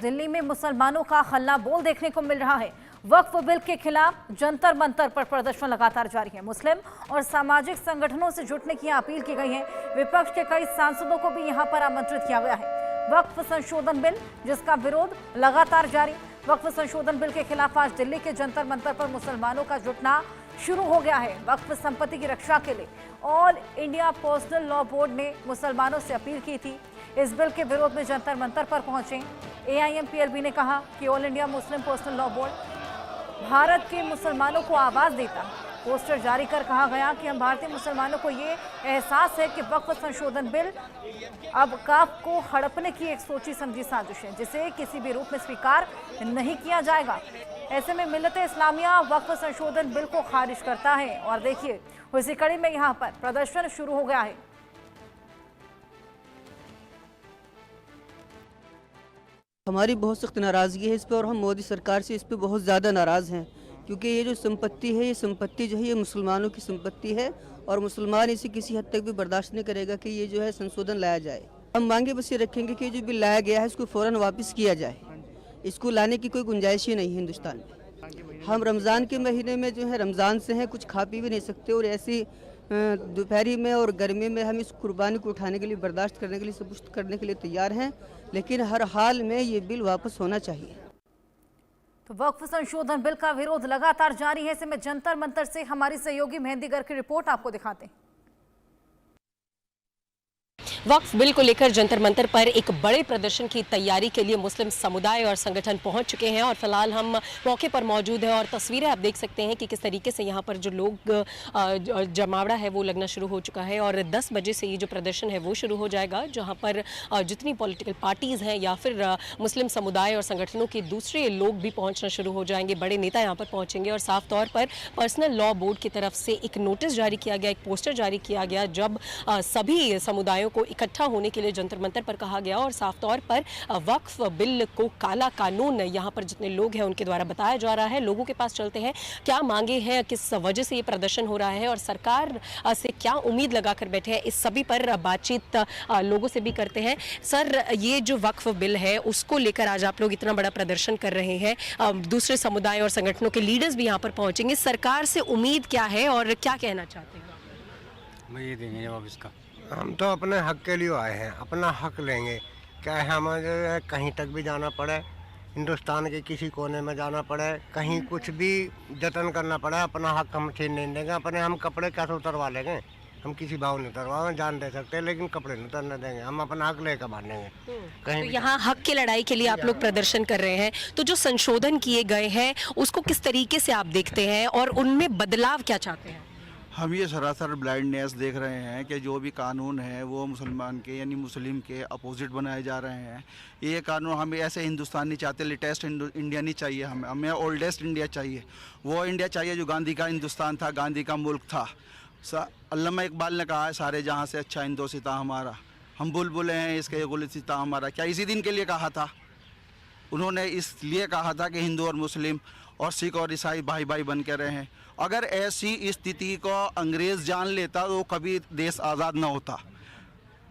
दिल्ली में मुसलमानों का हल्ला बोल देखने को मिल रहा है। वक्फ बिल के खिलाफ जंतर मंतर पर प्रदर्शन लगातार जारी है। मुस्लिम और सामाजिक संगठनों से जुटने की अपील की गई है। विपक्ष के कई सांसदों को भी यहां पर आमंत्रित किया गया है। वक्फ संशोधन बिल जिसका विरोध लगातार जारी। वक्फ संशोधन बिल के खिलाफ आज दिल्ली के जंतर मंतर पर मुसलमानों का जुटना शुरू हो गया है। वक्फ संपत्ति की रक्षा के लिए all India personal law board ने मुसलमानों से अपील की थी। इस बिल के विरोध में जंतर मंतर पर पहुंचे AIMPLB ने कहा कि all India Muslim personal law board Bharat के मुसलमानों को आवाज देता। पोस्टर जारी कर कहा गया कि हम भारतीय मुसलमानों को ये एहसास है कि वक्फ संशोधन बिल अब काफ को हड़पने की एक सोची समझी साजिश है, जिसे किसी भी रूप में स्वीकार नहीं किया जाएगा। ऐसे में मिल्लत-ए इस्लामिया वक्फ संशोधन बिल को खारिज करता है और देखिए उसी कड़ी में यहाँ पर प्रदर्शन शुरू हो गया है। हमारी बहुत सख्त नाराज़गी है इस पर और हम मोदी सरकार से इस पर बहुत ज़्यादा नाराज़ हैं, क्योंकि ये जो संपत्ति है, ये संपत्ति जो है ये मुसलमानों की संपत्ति है और मुसलमान इसे किसी हद तक भी बर्दाश्त नहीं करेगा कि ये जो है संशोधन लाया जाए। हम मांगे बस ये रखेंगे कि जो बिल लाया गया है इसको फ़ौरन वापस किया जाए। इसको लाने की कोई गुंजाइश ही नहीं है हिंदुस्तान में। हम रमज़ान के महीने में जो है रमज़ान से हैं, कुछ खा पी भी नहीं सकते और ऐसी दोपहरी में और गर्मी में हम इस कुर्बानी को उठाने के लिए, बर्दाश्त करने के लिए, सब कुछ करने के लिए तैयार हैं, लेकिन हर हाल में ये बिल वापस होना चाहिए। तो वक्फ संशोधन बिल का विरोध लगातार जारी है। ऐसे में जंतर मंतर से हमारी सहयोगी मेहंदी गर की रिपोर्ट आपको दिखाते हैं। वक्फ बिल को लेकर जंतर मंतर पर एक बड़े प्रदर्शन की तैयारी के लिए मुस्लिम समुदाय और संगठन पहुंच चुके हैं और फिलहाल हम मौके पर मौजूद हैं और तस्वीरें आप देख सकते हैं कि किस तरीके से यहां पर जो लोग जमावड़ा है वो लगना शुरू हो चुका है और 10 बजे से ये जो प्रदर्शन है वो शुरू हो जाएगा, जहां पर जितनी पॉलिटिकल पार्टीज़ हैं या फिर मुस्लिम समुदाय और संगठनों के दूसरे लोग भी पहुँचना शुरू हो जाएंगे। बड़े नेता यहाँ पर पहुँचेंगे और साफ तौर पर पर्सनल लॉ बोर्ड की तरफ से एक नोटिस जारी किया गया, एक पोस्टर जारी किया गया, जब सभी समुदायों को इकट्ठा होने के लिए जंतर मंतर पर कहा गया और साफ तौर पर वक्फ बिल को काला कानून यहाँ पर जितने लोग हैं उनके द्वारा बताया जा रहा है। लोगों के पास चलते हैं, क्या मांगे हैं, किस वजह से ये प्रदर्शन हो रहा है और सरकार से क्या उम्मीद लगाकर बैठे हैं, इस सभी पर बातचीत लोगों से भी करते हैं। सर, ये जो वक्फ बिल है उसको लेकर आज आप लोग इतना बड़ा प्रदर्शन कर रहे हैं, दूसरे समुदाय और संगठनों के लीडर्स भी यहाँ पर पहुंचेंगे, सरकार से उम्मीद क्या है और क्या कहना चाहते हैं? मैं ये देंगे जवाब इसका। हम तो अपने हक के लिए आए हैं, अपना हक लेंगे। क्या हमें कहीं तक भी जाना पड़े, हिंदुस्तान के किसी कोने में जाना पड़े, कहीं कुछ भी जतन करना पड़े, अपना हक हम छीन नहीं देंगे। अपने हम कपड़े कैसे उतरवा लेंगे? हम किसी भाव नहीं उतरवा, जान दे सकते हैं लेकिन कपड़े नहीं उतरने देंगे। हम अपना हक लेकर बांधेंगे। कहीं तो यहाँ हक की लड़ाई के लिए आप लोग प्रदर्शन कर रहे हैं, तो जो संशोधन किए गए हैं उसको किस तरीके से आप देखते हैं और उनमें बदलाव क्या चाहते हैं? हम ये सरासर ब्लाइंडनेस देख रहे हैं कि जो भी कानून है वो मुसलमान के यानी मुस्लिम के अपोजिट बनाए जा रहे हैं। ये कानून हमें ऐसे हिंदुस्तान नहीं चाहते, लेटेस्ट इंडिया नहीं चाहिए, हमें ओल्डेस्ट इंडिया चाहिए। वो इंडिया चाहिए जो गांधी का हिंदुस्तान था, गांधी का मुल्क था। अल्लामा इकबाल ने कहा है, सारे जहाँ से अच्छा हिंदुस्तान हमारा, हम बुलबुलें हैं इसके गुलिस्तान हमारा। क्या इसी दिन के लिए कहा था? उन्होंने इसलिए कहा था कि हिंदू और मुस्लिम और सिख और ईसाई भाई भाई बन के रहें। अगर ऐसी स्थिति को अंग्रेज़ जान लेता तो कभी देश आज़ाद ना होता।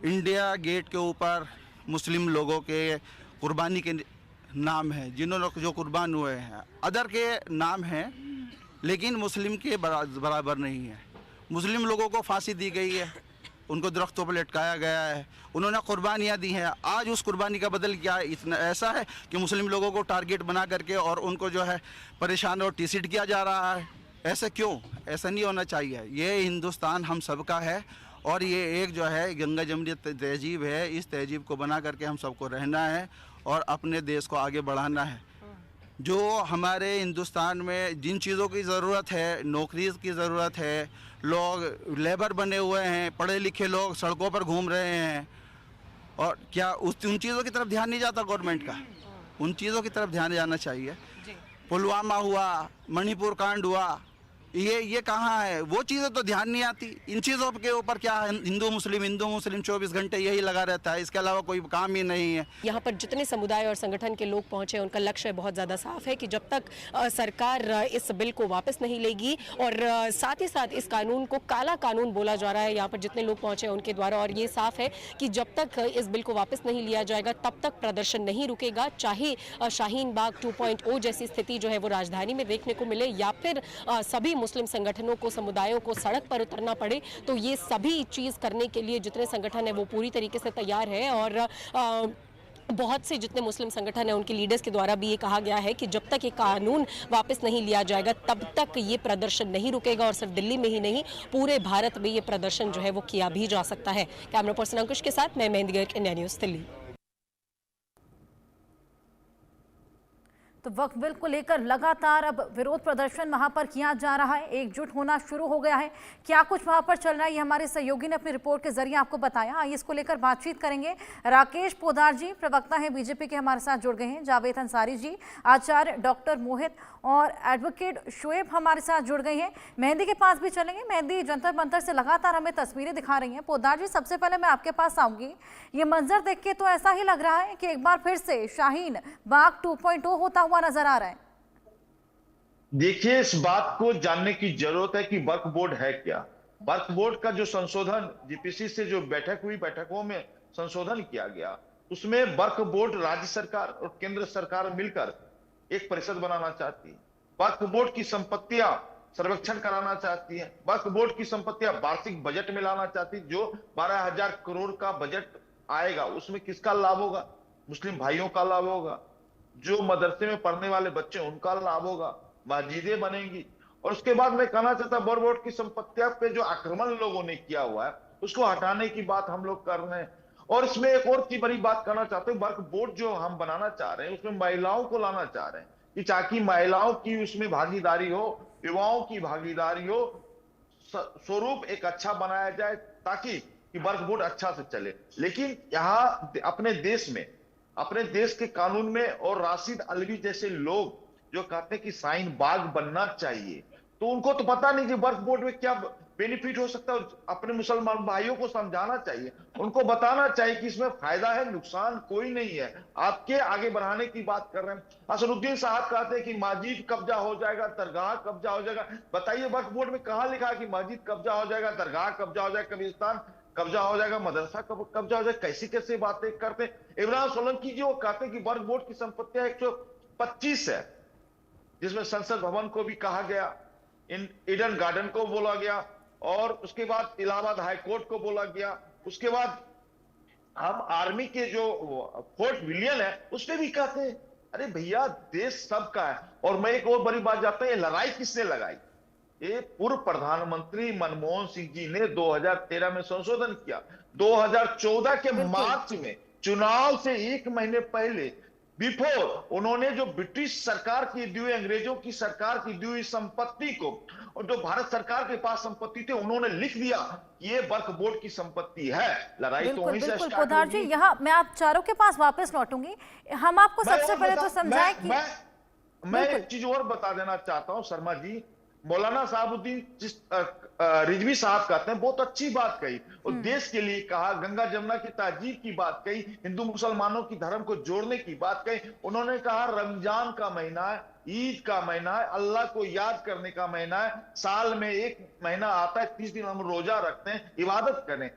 इंडिया गेट के ऊपर मुस्लिम लोगों के कुर्बानी के नाम है, जिन्होंने जो कुर्बान हुए हैं, अदर के नाम हैं लेकिन मुस्लिम के बराबर नहीं है। मुस्लिम लोगों को फांसी दी गई है, उनको दरख्तों पर लटकाया गया है, उन्होंने कुर्बानियाँ दी हैं। आज उस कुर्बानी का बदल क्या इतना ऐसा है कि मुस्लिम लोगों को टारगेट बना करके और उनको जो है परेशान और टीसिट किया जा रहा है। ऐसे क्यों? ऐसा नहीं होना चाहिए। ये हिंदुस्तान हम सबका है और ये एक जो है गंगा जमनी तहजीब है, इस तहजीब को बना करके हम सबको रहना है और अपने देश को आगे बढ़ाना है। जो हमारे हिंदुस्तान में जिन चीज़ों की ज़रूरत है, नौकरी की ज़रूरत है, लोग लेबर बने हुए हैं, पढ़े लिखे लोग सड़कों पर घूम रहे हैं, और क्या उन चीज़ों की तरफ ध्यान नहीं जाता गवर्नमेंट का? उन चीज़ों की तरफ ध्यान जाना चाहिए। पुलवामा हुआ, मणिपुर कांड हुआ, ये कहाँ है? वो चीज़ें तो ध्यान नहीं आती। इन चीज़ों के ऊपर क्या है, हिंदू मुस्लिम 24 घंटे यही लगा रहता है, इसके अलावा कोई काम ही नहीं है। यहाँ पर जितने समुदाय और संगठन के लोग पहुंचे उनका लक्ष्य बहुत ज़्यादा साफ है कि जब तक सरकार इस बिल को वापस नहीं लेगी और साथ ही साथ इस कानून को काला कानून बोला जा रहा है यहाँ पर जितने लोग पहुंचे उनके द्वारा, और ये साफ है कि जब तक इस बिल को वापस नहीं लिया जाएगा तब तक प्रदर्शन नहीं रुकेगा, चाहे शाहीन बाग 2.0 जैसी स्थिति जो है वो राजधानी में देखने को मिले या फिर सभी मुस्लिम संगठनों को, समुदायों को सड़क पर उतरना पड़े। तो ये सभी चीज़ करने के लिए जितने संगठन है वो पूरी तरीके से तैयार है और बहुत से जितने मुस्लिम संगठन हैं उनके लीडर्स के द्वारा भी ये कहा गया है कि जब तक ये कानून वापस नहीं लिया जाएगा तब तक ये प्रदर्शन नहीं रुकेगा और सिर्फ दिल्ली में ही नहीं पूरे भारत में ये प्रदर्शन जो है वो किया भी जा सकता है। कैमरा पर्सन अंकुश के साथ मैं मेहंदी गर्ग, इंडिया न्यूज़ दिल्ली। तो वक्फ बिल को लेकर लगातार अब विरोध प्रदर्शन वहां पर किया जा रहा है, एकजुट होना शुरू हो गया है। क्या कुछ वहां पर चल रहा है ये हमारे सहयोगी ने अपनी रिपोर्ट के जरिए आपको बताया। आइए इसको लेकर बातचीत करेंगे। राकेश पोदार जी प्रवक्ता हैं बीजेपी के, हमारे साथ जुड़ गए हैं। जावेद अंसारी जी, आचार्य डॉक्टर मोहित और एडवोकेट शोएब हमारे साथ जुड़ गए हैं। मेहंदी के पास भी चलेंगे। मेहंदी जंतर मंतर से लगातार हमें तस्वीरें दिखा रही हैं। पोदार जी, सबसे पहले मैं आपके पास आऊंगी। ये मंजर देख के तो ऐसा ही लग रहा है कि एक बार फिर से शाहीन बाग 2.0 होता हुआ नजर आ रहा है। देखिए, इस बात को जानने की जरूरत है कि वक्फ बोर्ड है क्या। वक्फ बोर्ड का जो संशोधन जीपीसी से जो बैठक हुई, बैठकों में संशोधन किया गया, उसमें वक्फ बोर्ड राज्य सरकार और केंद्र सरकार मिलकर एक परिषद बनाना चाहती है। वक्फ बोर्ड की संपत्तियां सर्वेक्षण कराना चाहती है। वक्फ बोर्ड की संपत्तियां वार्षिक बजट में लाना चाहती है। जो 12,000 करोड़ का बजट आएगा उसमें किसका लाभ होगा? मुस्लिम भाइयों का लाभ होगा, जो मदरसे में पढ़ने वाले बच्चे उनका लाभ होगा, मस्जिदें बनेंगी। और उसके बाद मैं कहना चाहता हूं, वक्फ बोर्ड की संपत्तियों पे जो आक्रमण लोगों ने किया हुआ है उसको हटाने की बात हम लोग कर रहे हैं। और इसमें एक और की बड़ी बात करना चाहते हैं, वक्फ बोर्ड जो हम बनाना चाह रहे हैं उसमें महिलाओं को लाना चाह रहे हैं कि ताकि महिलाओं की उसमें भागीदारी हो, युवाओं की भागीदारी हो, स्वरूप एक अच्छा बनाया जाए ताकि वक्फ बोर्ड अच्छा से चले। लेकिन यहाँ अपने देश के कानून में और राशिद अलवी जैसे लोग जो कहते हैं कि शाहीन बाग बनना चाहिए, तो उनको तो पता नहीं कि वक्फ बोर्ड में क्या बेनिफिट हो सकता है। अपने मुसलमान भाइयों को समझाना चाहिए, उनको बताना चाहिए कि इसमें फायदा है, नुकसान कोई नहीं है। आपके आगे बढ़ाने की बात कर रहे हैं। असदुद्दीन साहब कहते हैं कि मस्जिद कब्जा हो जाएगा, दरगाह कब्जा हो जाएगा। बताइए, वक्फ बोर्ड में कहां लिखा है कि मस्जिद कब्जा हो जाएगा, दरगाह कब्जा हो जाएगा, कब्रिस्तान कब्जा हो जाएगा, मदरसा कब्जा हो जाएगा? कैसी कैसी बातें करते हैं। इमरान सोलंकी जी वो कहते हैं कि वक्फ बोर्ड की संपत्तियां 125 है, जिसमें संसद भवन को भी कहा गया, ईडन गार्डन को बोला गया, और उसके बाद इलाहाबाद हाई कोर्ट को बोला गया। उसके बाद हम आर्मी के जो फोर्ट विलियम है उस पर भी कहते हैं। अरे भैया, देश सबका है। और मैं एक और बड़ी बात जानता हूं, ये लड़ाई किसने लगाई? ये पूर्व प्रधानमंत्री मनमोहन सिंह जी ने 2013 में संशोधन किया। 2014 के मार्च में चुनाव से 1 महीने पहले बिफोर उन्होंने जो ब्रिटिश सरकार की दी हुई, अंग्रेजों की सरकार की दी हुई संपत्ति को, और जो भारत सरकार के पास संपत्ति थे, उन्होंने लिख दिया ये वक्फ बोर्ड की संपत्ति है। लड़ाई तो वहीं से स्टार्ट होगी। पोदार जी, यहाँ मैं आप चारों के पास वापस लौटूंगी। हम आपको सबसे पहले तो समझाएं कि मैं एक चीज और बता देना चाहता हूं शर्मा जी। मौलाना साहबुद्दीन रिजवी साहब कहते हैं, बहुत अच्छी बात कही और देश के लिए कहा, गंगा जमुना की तहजीब की बात कही, हिंदू मुसलमानों की धर्म को जोड़ने की बात कही। उन्होंने कहा रमजान का महीना है, ईद का महीना है, अल्लाह को याद करने का महीना है। साल में एक महीना आता है, 30 दिन हम रोजा रखते हैं, इबादत करें,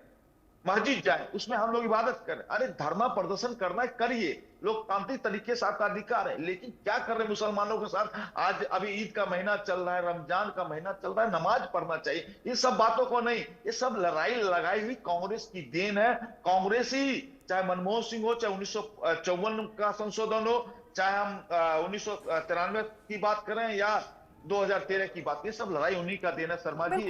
मस्जिद जाए, उसमें हम लोग इबादत करें। अरे धर्म प्रदर्शन करना है, करिए, लोकतांत्रिक तरीके से आपका अधिकार है। लेकिन क्या कर रहे मुसलमानों के साथ? आज अभी ईद का महीना चल रहा है, रमजान का महीना चल रहा है, नमाज पढ़ना चाहिए। इन सब बातों को नहीं, ये सब लड़ाई लगाई हुई कांग्रेस की देन है। कांग्रेस ही, चाहे मनमोहन सिंह हो, चाहे 1954 का संशोधन हो, चाहे हम 1993 की बात करें या 2013 की बात, ये सब लड़ाई उन्हीं का देना। शर्मा जी,